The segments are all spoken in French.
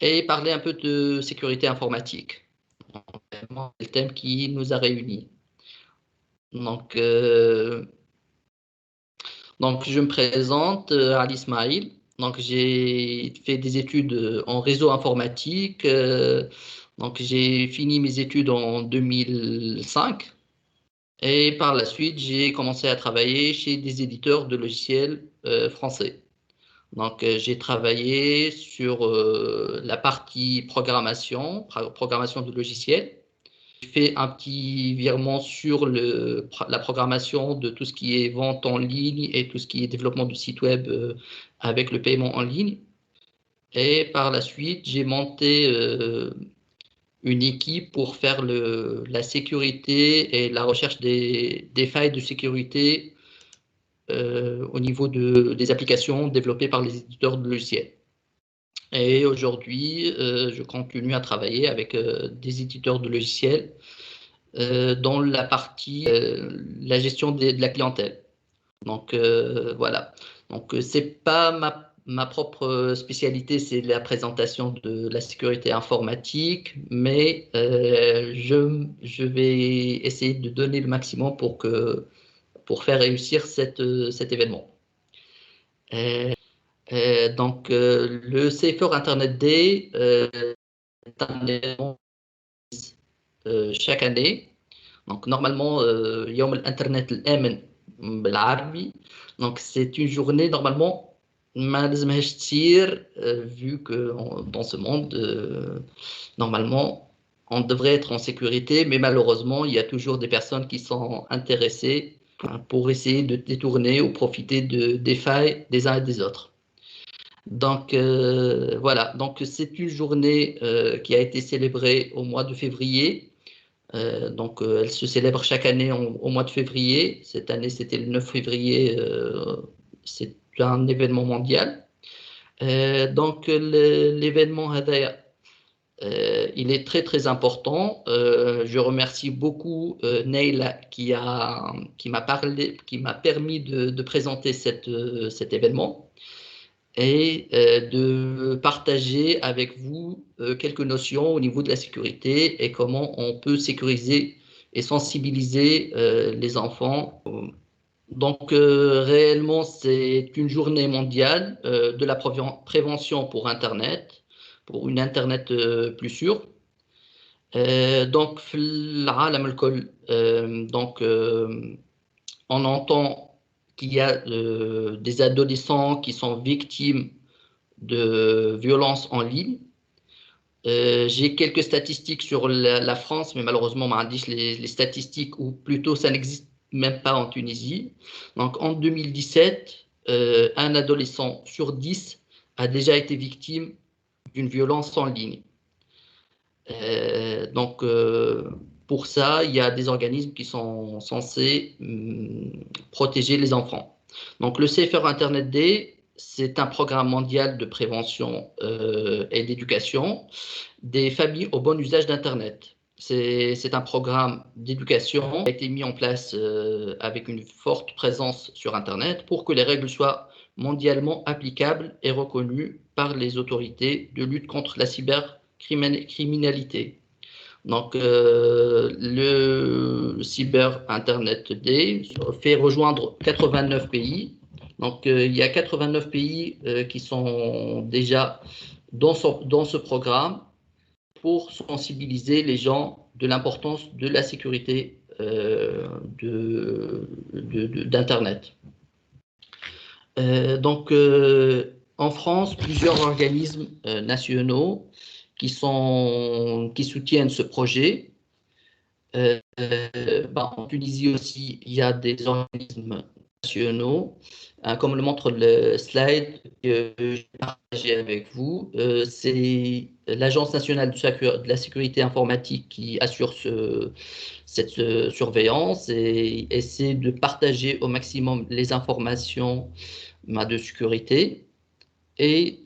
et parler un peu de sécurité informatique. Vraiment, c'est le thème qui nous a réunis. Donc, je me présente, Ali Ismail. Donc, j'ai fait des études en réseau informatique. Donc, j'ai fini mes études en 2005. Et par la suite, j'ai commencé à travailler chez des éditeurs de logiciels français. Donc, j'ai travaillé sur la partie programmation de logiciels. J'ai fait un petit virement sur la programmation de tout ce qui est vente en ligne et tout ce qui est développement du site web avec le paiement en ligne. Et par la suite, j'ai monté une équipe pour faire la sécurité et la recherche des failles de sécurité au niveau des applications développées par les éditeurs de logiciels. Et aujourd'hui, je continue à travailler avec des éditeurs de logiciels dans la partie la gestion de la clientèle. Donc voilà. Donc c'est pas ma propre spécialité, c'est la présentation de la sécurité informatique, mais je vais essayer de donner le maximum pour faire réussir cet événement. Euh, le Safer Internet Day est un événement chaque année. Donc normalement, يوم الإنترنت الآمن بالعربي. Donc c'est une journée normalement ما لازمهاش تصير vu que dans ce monde normalement on devrait être en sécurité, mais malheureusement il y a toujours des personnes qui sont intéressées pour essayer de détourner ou profiter des failles des uns et des autres. Donc voilà, donc c'est une journée qui a été célébrée au mois de février. Elle se célèbre chaque année au mois de février. Cette année, c'était le 9 février. C'est un événement mondial. L'événement Hadaya, il est très très important. Je remercie beaucoup Neila qui m'a permis de présenter cet événement et de partager avec vous quelques notions au niveau de la sécurité et comment on peut sécuriser et sensibiliser les enfants. Donc, réellement, c'est une journée mondiale de la prévention pour Internet, pour une Internet plus sûre. في العالم الكل on entend qu'il y a des adolescents qui sont victimes de violences en ligne. J'ai quelques statistiques sur la France, mais malheureusement, les statistiques, ou plutôt ça n'existe même pas en Tunisie. Donc en 2017, un adolescent sur 10 a déjà été victime d'une violence en ligne. Pour ça, il y a des organismes qui sont censés protéger les enfants. Donc le Safer Internet Day, c'est un programme mondial de prévention et d'éducation des familles au bon usage d'Internet. C'est un programme d'éducation qui a été mis en place avec une forte présence sur Internet pour que les règles soient mondialement applicables et reconnues par les autorités de lutte contre la cybercriminalité. Donc, le Cyber Internet Day fait rejoindre 89 pays. Donc, il y a 89 pays qui sont déjà dans ce programme pour sensibiliser les gens de l'importance de la sécurité d'Internet. En France, plusieurs organismes nationaux qui soutiennent ce projet. En Tunisie aussi, il y a des organismes nationaux, comme le montre le slide que j'ai partagé avec vous. C'est l'Agence nationale de la sécurité informatique qui assure cette surveillance et essaie de partager au maximum les informations de sécurité et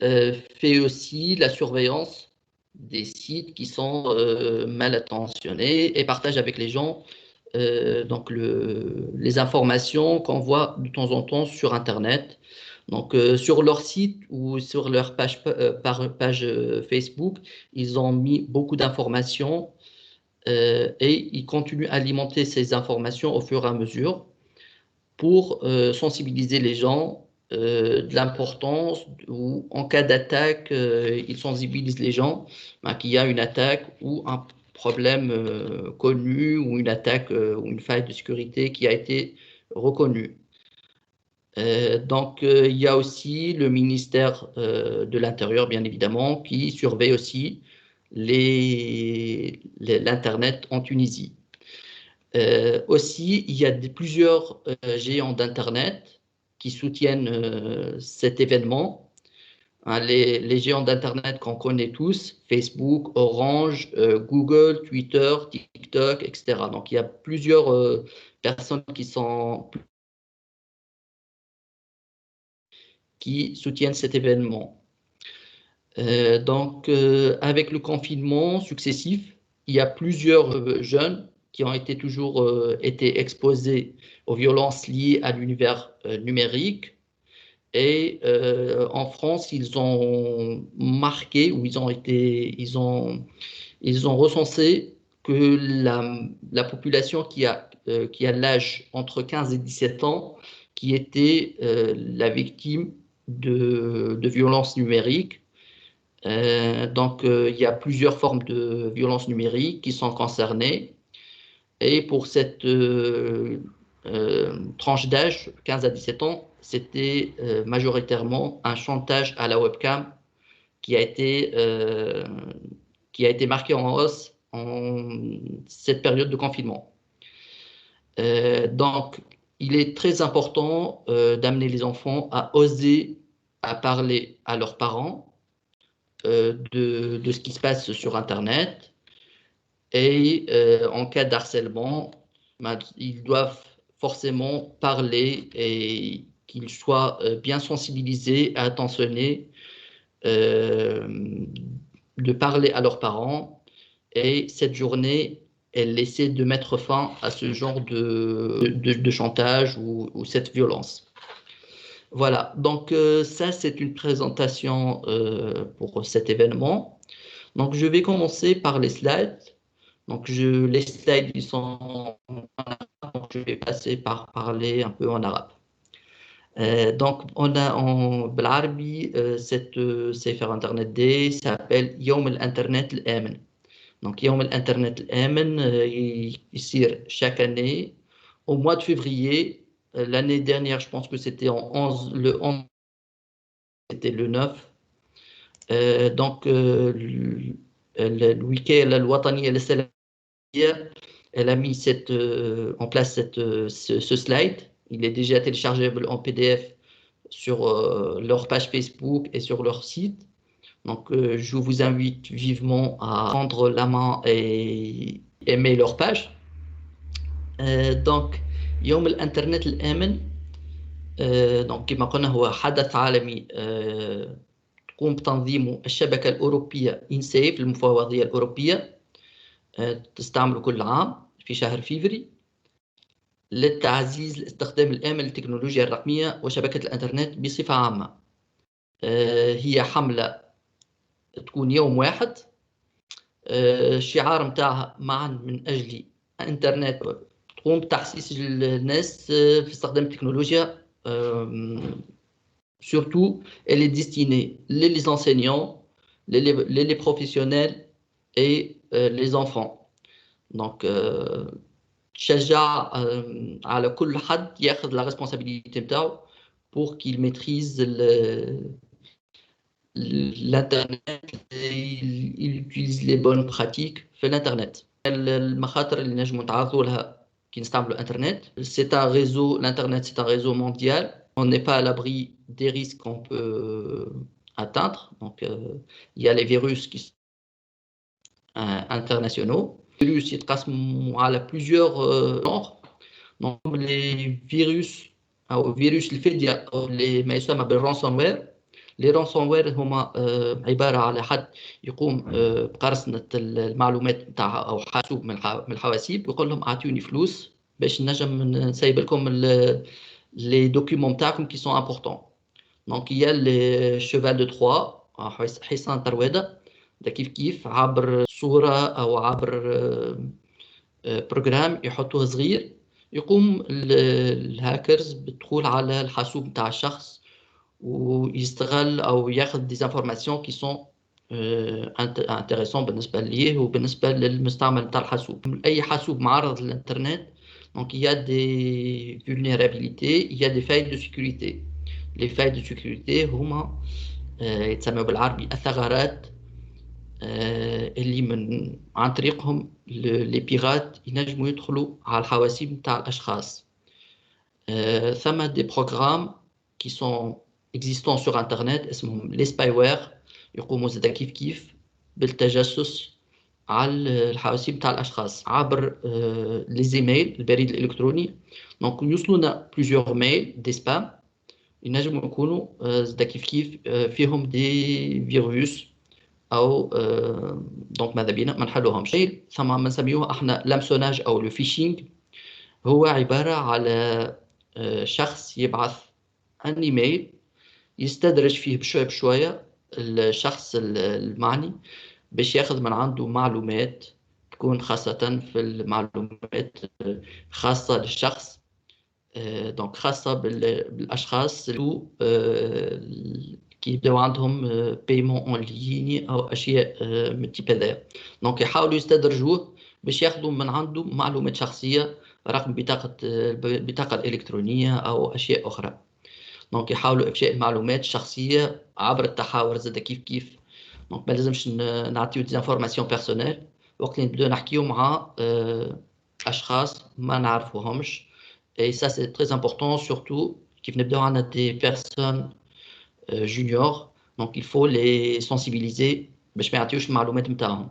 fait aussi la surveillance des sites qui sont mal intentionnés et partage avec les gens les informations qu'on voit de temps en temps sur Internet. Donc, sur leur site ou sur leur page Facebook, ils ont mis beaucoup d'informations et ils continuent à alimenter ces informations au fur et à mesure pour sensibiliser les gens de l'importance ou en cas d'attaque, ils sensibilisent les gens qu'il y a une attaque ou un problème connu ou une attaque ou une faille de sécurité qui a été reconnue. Donc, il y a aussi le ministère de l'Intérieur, bien évidemment, qui surveille aussi l'Internet en Tunisie. Aussi, il y a plusieurs géants d'Internet qui soutiennent cet événement. Hein, les géants d'Internet qu'on connaît tous, Facebook, Orange, Google, Twitter, TikTok, etc. Donc, il y a plusieurs personnes qui soutiennent cet événement. Donc, avec le confinement successif, il y a plusieurs jeunes qui ont toujours été exposés aux violences liées à l'univers numérique. Et en France, ils ont marqué ou ils ont recensé que la population qui a l'âge entre 15 et 17 ans, qui était la victime de violences numériques. Donc, il y a plusieurs formes de violences numériques qui sont concernées. Et pour cette tranche d'âge, 15 à 17 ans, c'était majoritairement un chantage à la webcam qui a été, euh, qui a été marqué en hausse en cette période de confinement. Donc, il est très important d'amener les enfants à oser à parler à leurs parents de ce qui se passe sur Internet. Et en cas d'harcèlement, ils doivent forcément parler et qu'ils soient bien sensibilisés, attentionnés, euh, de parler à leurs parents. Et cette journée, elle essaie de mettre fin à ce genre de chantage ou cette violence. Voilà, donc ça c'est une présentation pour cet événement. Donc je vais commencer par les slides. Donc les slides ils sont en arabe, donc je vais passer par parler un peu en arabe. Donc on a en بالعربي cette Safer Internet Day s'appelle يوم الإنترنت الآمن. Donc يوم الإنترنت الآمن يصير chaque année au mois de février. L'année dernière, je pense que c'était le 11, c'était le 9. Donc الوكالة الوطنية للسلامية elle a mis en place ce slide. Il est déjà téléchargeable en PDF sur leur page Facebook et sur leur site. Donc, je vous invite vivement à prendre la main et aimer leur page. Donc, يوم الإنترنت الآمن donc كما قلنا هو حدث عالمي تقوم بتنظيمه الشبكة الأوروبية إنسيف المفوضية الأوروبية تستعمل كل عام في شهر فيفري للتعزيز استخدام الآمن للتكنولوجيا الرقمية وشبكة الإنترنت بصفة عامة. هي حملة تكون يوم واحد. الشعار متاعها معا من أجل إنترنت تقوم بتحسيس الناس في استخدام التكنولوجيا. Surtout, elle est destinée les enseignants, les professionnels et les enfants. Donc, تشجع على كل حد ياخذ la responsabilité نتاعو pour qu'il maîtrise l'internet et il utilise les bonnes pratiques في l'internet. المخاطر اللي نجموا نتعرضوا لها كي نستعملوا الانترنت. C'est un réseau, l'internet c'est un réseau mondial. On n'est pas à l'abri des risques qu'on peut atteindre. Donc, il y a les virus qui sont internationaux. Les virus يتقسموا على plusieurs genres. Donc, les virus أو فيروس الفدية أو ما يسمى بالرانسوموير. les ransomware هما عبارة على حد يقوم بقرصنة المعلومات نتاعها أو حاسوب من الحواسيب ويقول لهم أعطوني فلوس باش نجم نسيب لكم les documents نتاعكم qui sont importants. دونك هي الشيفال دو تروا حصان طروادة ده كيف عبر صورة أو عبر بروجرام يحطوه صغير يقوم الهاكرز بالدخول على الحاسوب نتاع الشخص ويستغل أو ياخذ ديزانفورماسيون كي سون انتريسون بالنسبة ليه وبالنسبة للمستعمل نتاع الحاسوب. أي حاسوب معرض للإنترنت دونك il y a des vulnérabilités, il y a des failles de sécurité. Les failles de sécurité هما يتسموا بالعربي الثغرات اللي من عن طريقهم لي بيرات ينجموا يدخلوا على الحواسيب نتاع الاشخاص. ثم دي بروغرام كي سون اكزيستون سور انترنت اسمهم لي سباي وير يقوموا زاد كيف بالتجسس على الحواسيب نتاع الاشخاص عبر لي زيميل البريد الالكتروني. دونك يوصلونا بليزيور ميل دي سبام ينجموا يكونوا زاد كيف فيهم دي فيروس او دونك ماذا بينا ما نحلوهمش. ثم نسميوه احنا لامسوناج او لو فيشينغ. هو عباره على شخص يبعث ان ايميل يستدرج فيه بشويه بشويه الشخص المعني باش ياخذ من عنده معلومات تكون خاصه في المعلومات خاصه للشخص دونك خاصه بالاشخاص اللي كي يبداو عندهم بايمون اون ليني او اشياء من التيب هذا. دونك يحاولوا يستدرجوه باش ياخذوا من عنده معلومات شخصيه رقم البطاقه الالكترونيه او اشياء اخرى. دونك يحاولوا افشاء المعلومات الشخصيه عبر التحاور زاد كيف. دونك ما لازمش نعطيو ديزانفورماسيون بيرسونيل وقت اللي نبداو نحكيو مع اشخاص ما نعرفوهمش. اي سا سي تري امبورطون سورتو كيف نبداو عندنا دي بيرسون juniors, donc il faut les sensibiliser باش ما يعطيوش المعلومات نتاعهم.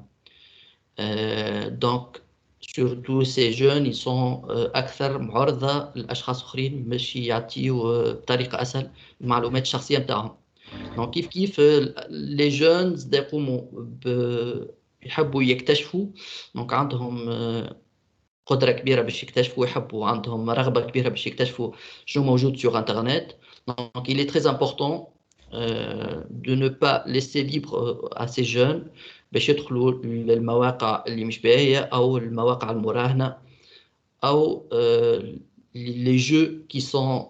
donc surtout ces jeunes ils sont أكثر معرضة للأشخاص آخرين باش يعطيو بطريقة أسهل المعلومات الشخصية نتاعهم. donc كيف les jeunes يقوموا يحبوا يكتشفوا donc عندهم قدرة كبيرة باش يكتشفوا يحبوا عندهم رغبة كبيرة باش يكتشفوا شنو موجود sur internet. donc il est très important de ne pas laisser libre à ces jeunes باش يدخلوا للمواقع اللي مش باهية أو المواقع المراهنة أو les jeux qui sont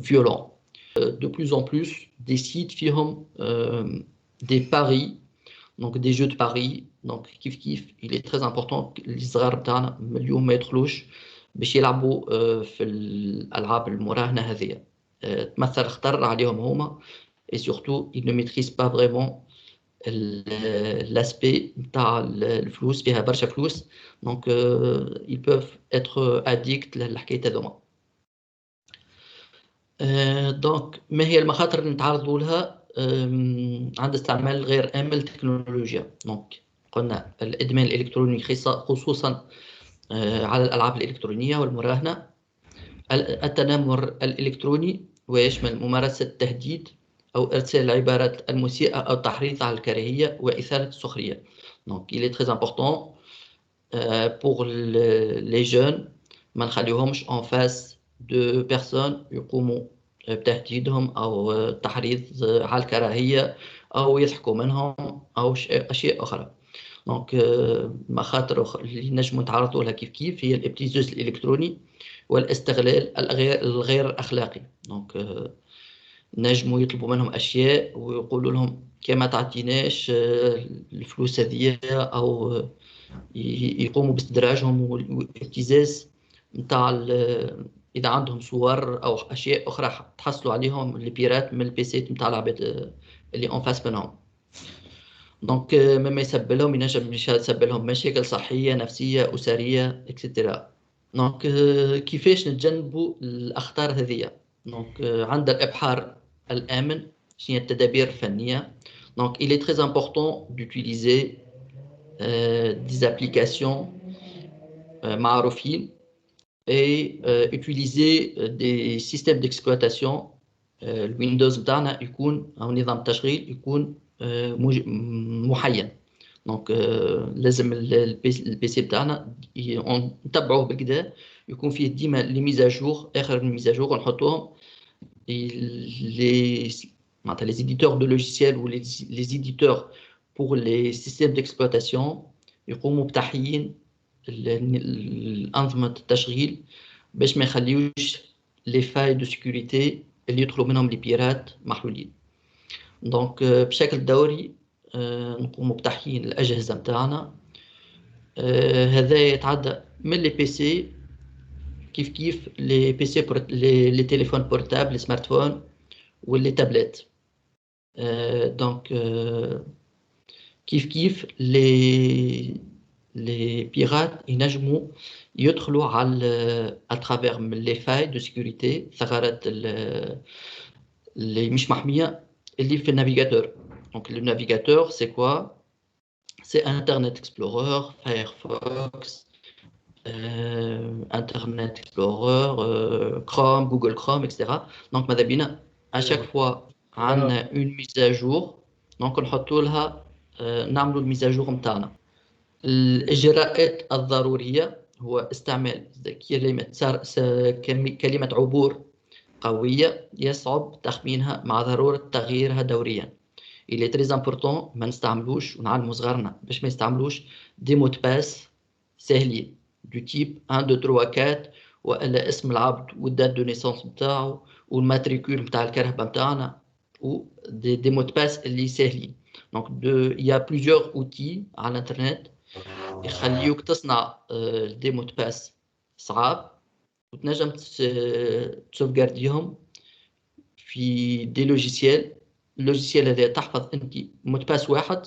violents. De plus en plus des sites فيهم des paris donc des jeux de paris. donc كيف il est très important الصغار بتاعنا اليوم ما يدخلوش باش يلعبوا في الألعاب المراهنة هذه تمثل خطر عليهم هما et surtout ils ne maîtrisent pas vraiment l'aspect نتاع الفلوس فيها برشا فلوس. donc ils peuvent être addicts للحكاية هذوما. donc ما هي المخاطر اللي نتعرضوا لها عند استعمال غير آمن للتكنولوجيا؟ donc قلنا الإدمان الإلكتروني خصوصا على الألعاب الإلكترونية والمراهنة. التنمر الإلكتروني ويشمل ممارسة التهديد أو إرسال العبارات المسيئة أو التحريض على الكراهية وإثارة السخرية. donc il est très important pour les jeunes ما نخليهمش en face de personnes يقوموا بتهديدهم أو التحريض على الكراهية أو يضحكوا منهم أو أشياء أخرى. donc مخاطر اللي نجموا نتعرضوا لها كيف هي الابتزاز الإلكتروني والاستغلال الغير أخلاقي. donc نجموا يطلبوا منهم أشياء ويقولوا لهم كما تعطيناش الفلوس هذه أو يقوموا باستدراجهم والابتزاز نتاع إذا عندهم صور أو أشياء أخرى تحصلوا عليهم البيرات من البيسيت نتاع العباد اللي أون فاس منهم. دونك مما يسبب لهم ينجم يسبب لهم مشاكل صحية نفسية أسرية إكسترا. دونك كيفاش نتجنبوا الأخطار هذه؟ دونك عند الإبحار الآمن شنو هي التدابير الفنية؟ donc il est très important d'utiliser des applications معروفين et utiliser des systèmes d'exploitation. الويندوز بتاعنا يكون أو نظام التشغيل يكون محين. donc لازم البيسي بتاعنا نتبعوه بالكدا يكون فيه ديما لي ميزاجور آخر الميزاجور ونحطوهم les éditeurs de logiciels ou les éditeurs pour les systèmes d'exploitation يقوموا بتحيين الأنظمة التشغيل باش ما يخليوش les failles de sécurité اللي يدخلوا منهم les pirates محلولين. دونك بشكل دوري نقوموا بتحيين الأجهزة متاعنا. هذا يتعدى من لي بي سي كيف لي بي سي لي تليفون بورتابل لي سمارت فون واللي تابلت. دونك كيف les pirates ينجموا يدخلوا على à travers les failles de sécurité ثغرات اللي مش محمية اللي في النافيغاتور. Donc le navigateur c'est quoi? C'est Internet Explorer, Firefox, Internet Explorer, Chrome, Google Chrome, etc. Donc ماذا بينا à chaque fois عندنا une mise à jour. Donc نحطوا لها نعملوا الميز جور نتاعنا. الإجراءات الضرورية هو استعمال كلمة عبور قوية يصعب تخمينها مع ضرورة تغييرها دوريا. Il est très important ما نستعملوش ونعلموا صغارنا باش ما يستعملوش دي مود باس سهلين du type 1 2 3 4 وإلا اسم العبد والدات دو نيسانس نتاعو والماتريكول نتاع الكرهبة نتاعنا و des mots de passe اللي سهلين. Donc il y a plusieurs outils à l'internet يخليوك تصنع des mots de passe صعاب وتنجم تسوفغارديهم في دي لوجيسيال. اللوجيسيال هذا تحفظ انت مود باس واحد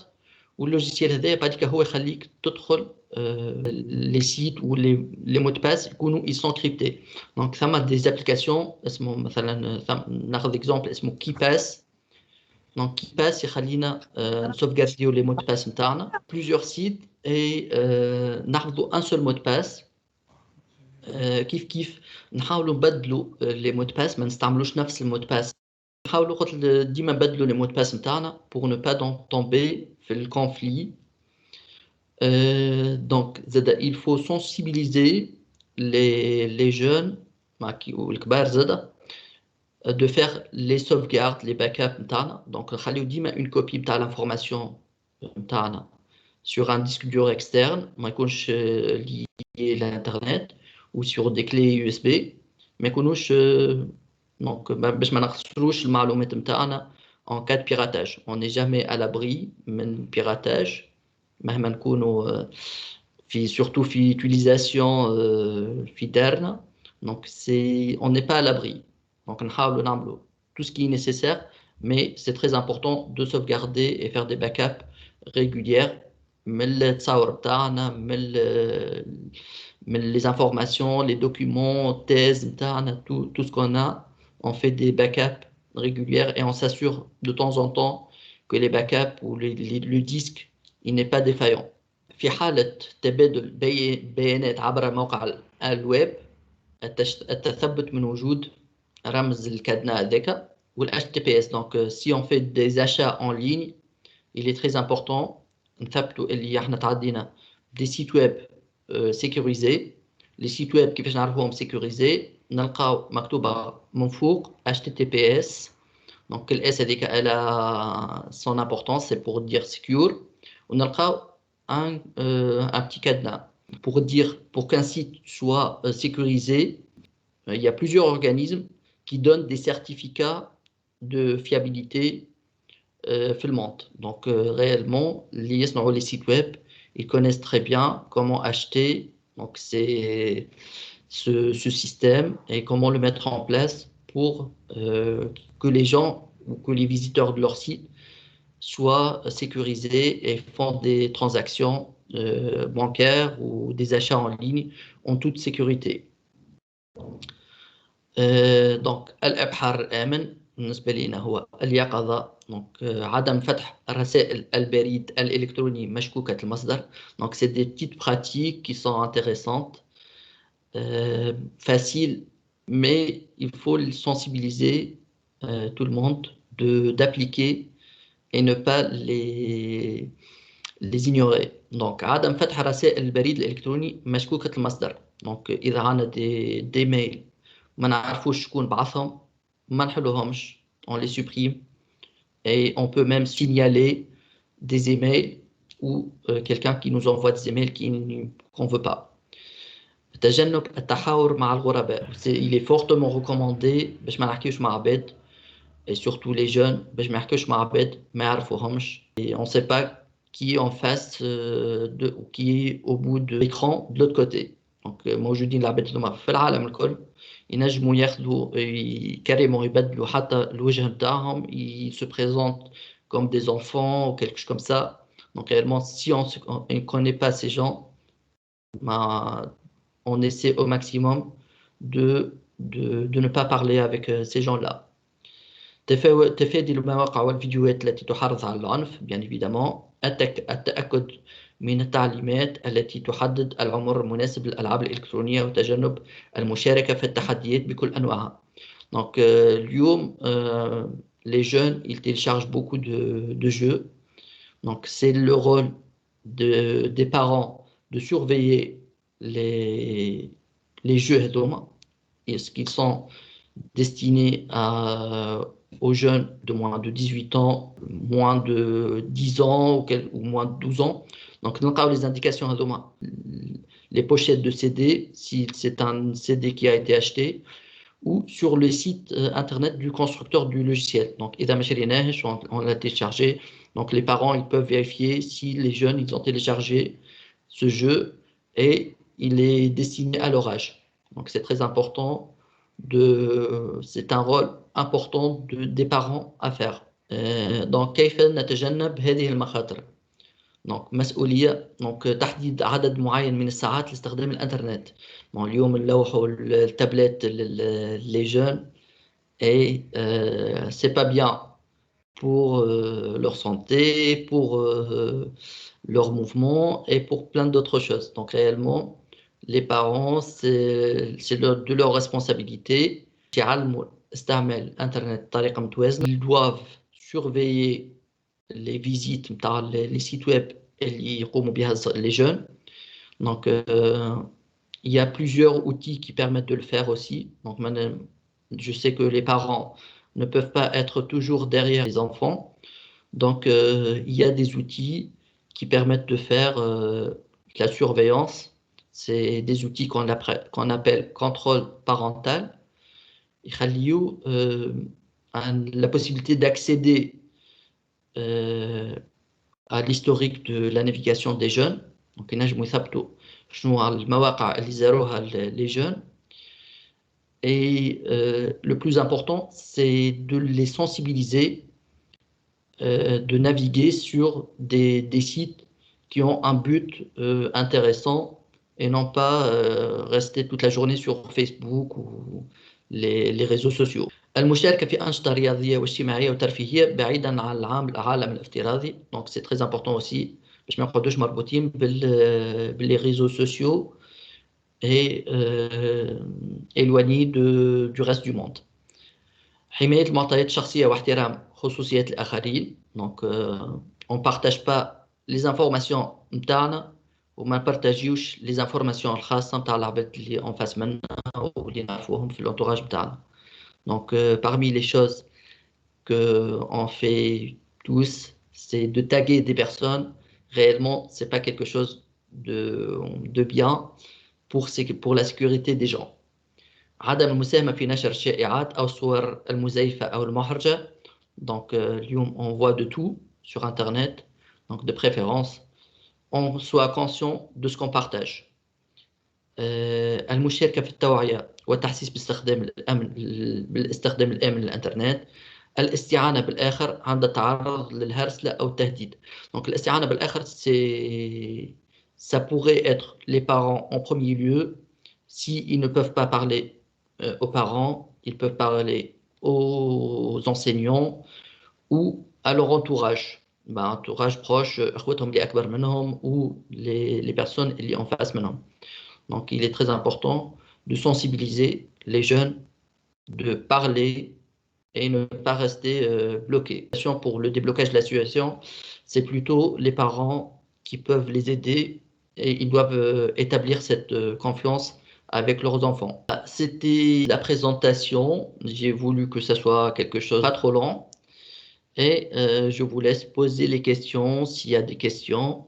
واللوجيسيال هذا بعد هو يخليك تدخل لي سيت ولي مود باس يكونوا ils sont cryptés. Donc ثم des applications اسمه مثلا ناخذ اكزامبل اسمه كي باس. Donc كي باس يخلينا نسوفغارديو لي مود باس نتاعنا plusieurs sites et ناخذوا un seul mot de passe. كيف نحاولوا نبدلوا لي مود باس ما نستعملوش نفس المود باس. نحاولوا قلت ديما نبدلوا لي مود باس نتاعنا pour ne pas tomber في الكونفلي. Donc زاد il faut sensibiliser les jeunes والكبار زاد de faire les sauvegardes les backups نتاعنا. Donc نخليو ديما une copie نتاع l'information نتاعنا sur un disque dur externe ما يكونش lié l'internet ou sur des clés USB ما يكونوش donc باش ما نخسروش المعلومات نتاعنا en cas de piratage. On n'est jamais à l'abri من piratage مهما نكونوا في surtout في utilisation في دارنا. Donc on n'est pas à l'abri. Donc نحاولوا نعملوا tout ce qui est nécessaire mais c'est très important de sauvegarder et faire des backups régulières من التصاور بتاعنا من les informations les documents thèses نتاعنا tout ce qu'on a. On fait des backups régulières et on s'assure de temps en temps que les backups ou le disque il n'est pas défaillant. في حالة تبادل بيانات عبر موقع الويب التثبت من وجود رمز الكادنا هذاك وال HTTPS. Donc si on fait des achats en ligne il est très important نثبتوا اللي احنا تعدينا des sites web sécurisés. Les sites web كيفاش نعرفوهم sécurisés نلقاو مكتوبة من فوق HTTPS. Donc ال S هذيك elle a son importance c'est pour dire secure ونلقاو un petit cadenas pour qu'un site soit sécurisé. Il y a plusieurs organismes qui donnent des certificats de fiabilité في le monde. Donc réellement les sites web ils connaissent très bien comment acheter donc c'est ce système et comment le mettre en place pour que les gens ou que les visiteurs de leur site soient sécurisés et font des transactions bancaires ou des achats en ligne en toute sécurité. Donc الإبحار الآمن بالنسبة لنا هو اليقظة. Donc عدم فتح رسائل البريد الإلكتروني مشكوكة المصدر. Donc c'est des petites pratiques qui sont intéressantes, faciles, mais il faut sensibiliser tout le monde d'appliquer et ne pas les ignorer. Donc عدم فتح رسائل البريد الإلكتروني مشكوكة المصدر. Donc إذا عندنا des mails ما نعرفوش شكون بعثهم ما نحلوهمش, on les supprime et on peut même signaler des emails ou quelqu'un qui nous envoie des emails qu'on ne veut pas. تجنب التحاور مع الغرباء, il est fortement recommandé باش ما نحكيوش مع عباد et surtout les jeunes باش ما يحكيوش مع عباد ما يعرفوهمش, et on ne sait pas qui est en face ou qui est au bout de l'écran de l'autre côté. Donc موجودين العباد هذوما في العالم الكل, ينجموا ياخذوا كاريمون يبدلوا حتى الوجه نتاعهم, ils se présentent comme des enfants ou quelque chose comme ça. Donc réellement, si on ne connaît pas ces gens, on essaie au maximum de ne pas parler avec ces gens-là. تفادي المواقع والفيديوهات التي تحرض على العنف, bien évidemment. التأكد من التعليمات التي تحدد العمر المناسب للألعاب الإلكترونية, وتجنب المشاركة في التحديات بكل أنواعها. Donc, اليوم, les jeunes, ils téléchargent beaucoup de jeux. Donc, c'est le rôle des parents de surveiller les jeux هذوما. Est-ce qu'ils sont destinés aux jeunes de moins de 18 ans, moins de 10 ans ou moins de 12 ans. Donc, nous avons les indications, les pochettes de CD, si c'est un CD qui a été acheté, ou sur le site internet du constructeur du logiciel. Donc, on l'a téléchargé. Donc, les parents, ils peuvent vérifier si les jeunes, ils ont téléchargé ce jeu et il est destiné à leur âge. Donc, c'est très important. C'est un rôle important des parents à faire. Donc, كيف نتجنب هذه المخاطر؟ Donc, مسؤولية. Donc, تحديد عدد معين من الساعات لاستخدام الإنترنت. Bon, اليوم نلوحوا التابلت les jeunes et c'est pas bien pour leur santé, pour leur mouvement et pour plein d'autres choses. Donc, réellement, les parents, c'est de leur responsabilité. Ils doivent surveiller les visites, les sites web les jeunes. Donc, il y a plusieurs outils qui permettent de le faire aussi. Donc, je sais que les parents ne peuvent pas être toujours derrière les enfants. Donc, il y a des outils qui permettent de faire la surveillance. C'est des outils qu'on appelle contrôle parental. La possibilité d'accéder à l'historique de la navigation des jeunes. Donc, ينجموا يثبتوا شنو المواقع اللي زاروها les jeunes. Et le plus important, c'est de les sensibiliser, de naviguer sur des sites qui ont un but intéressant et non pas rester toute la journée sur Facebook ou les réseaux sociaux. المشاركة في أنشطة رياضية واجتماعية وترفيهية بعيدا عن العالم الافتراضي. Donc c'est très important aussi باش ما نقعدوش مربوطين باللي réseaux sociaux et éloignés du reste du monde. حماية المعطيات الشخصية واحترام خصوصية الآخرين. Donc on partage pas les informations نتاعنا وما نبارتاجيوش les informations الخاصة نتاع العباد اللي en face منا واللي نعرفوهم في l'entourage نتاعنا. Donc parmi les choses que on fait tous, c'est de taguer des personnes. Réellement, c'est pas quelque chose de bien pour la sécurité des gens. عدم المساهمة في نشر الشائعات أو الصور المزيفة أو المحرجة. Donc اليوم on voit de tout sur internet. Donc de préférence on soit conscient de ce qu'on partage. المشاركة في التوعية والتحسيس بالاستخدام الآمن للإنترنت. الاستعانة بالآخر عند التعرض للهرسلة أو التهديد. Donc الاستعانة بالآخر, ça pourrait être les parents en premier lieu. S'ils ne peuvent pas parler aux parents, ils peuvent parler aux enseignants ou à leur entourage. Entourage proche, أخوتهم اللي أكبر منهم ou les personnes اللي en face منهم. Donc il est très important de sensibiliser les jeunes, de parler et ne pas rester bloqués. Pour le déblocage de la situation, c'est plutôt les parents qui peuvent les aider et ils doivent établir cette confiance avec leurs enfants. C'était la présentation. J'ai voulu que ça soit quelque chose de pas trop long et je vous laisse poser les questions s'il y a des questions.